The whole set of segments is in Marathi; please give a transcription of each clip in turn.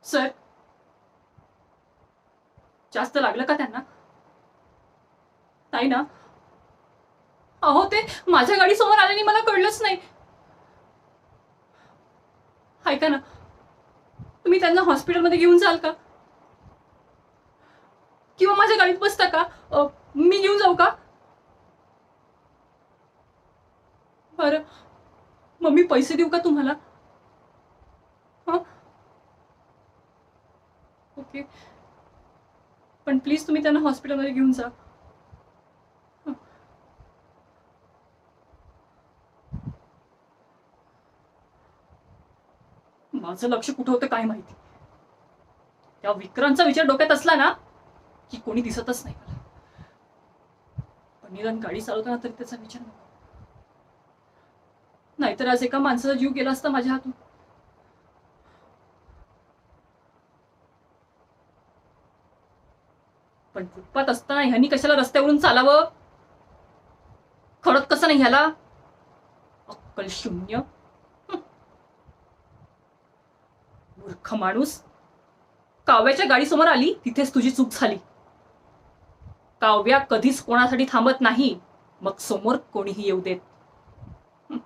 सर, जास्त लागलं का त्यांना? नाही ना? अहो, ते माझ्या गाडी समोर आल्याने मला कळलंच नाही. ऐका ना, तुम्ही त्यांना हॉस्पिटलमध्ये घेऊन जाल का? किंवा माझ्या गाडीत बसता का? मी घेऊन जाऊ का? बरं, मग मी पैसे देऊ का तुम्हाला? हां, ओके. पण प्लीज तुम्ही त्यांना हॉस्पिटलमध्ये घेऊन जा. हं. माझं लक्ष कुठं होतं काय माहिती. त्या विक्रांतचा विचार डोक्यात असला ना, की कोणी दिसतच नाही मला. पण निदान गाडी चालवताना तरी त्याचा विचार नको. नाहीतर आज एका माणसाचा जीव गेला असता माझ्या हातून. पण फुटपाथ असताना ह्यांनी कशाला रस्त्यावरून चालावं? कळत कसं नाही ह्याला? अक्कल शून्य. हं, मूर्ख माणूस. काव्याच्या गाडी समोर आली तिथेच तुझी चूक झाली. काव्या कधीच कोणासाठी थांबत नाही, मग समोर कोणीही येऊ देत. हं,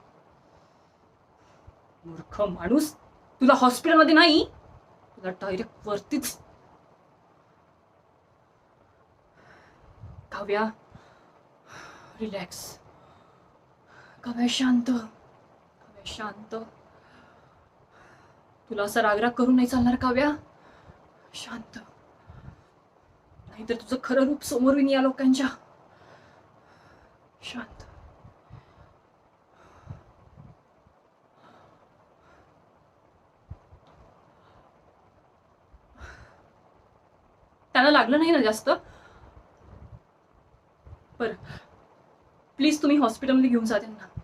मूर्ख माणूस. तुला हॉस्पिटलमध्ये नाही, तुला डायरेक्ट वरतीच. काव्या, रिलॅक्स. काव्या शांत. काव्या शांत. तुला असा रागराग करून नाही चालणार काव्या. शांत. नाहीतर तुझं खरं रूप समोर येईन या लोकांच्या. शांत. त्यांना लागलं नाही ना जास्त? बरं, प्लीज तुम्ही हॉस्पिटलमध्ये घेऊन जा त्यांना.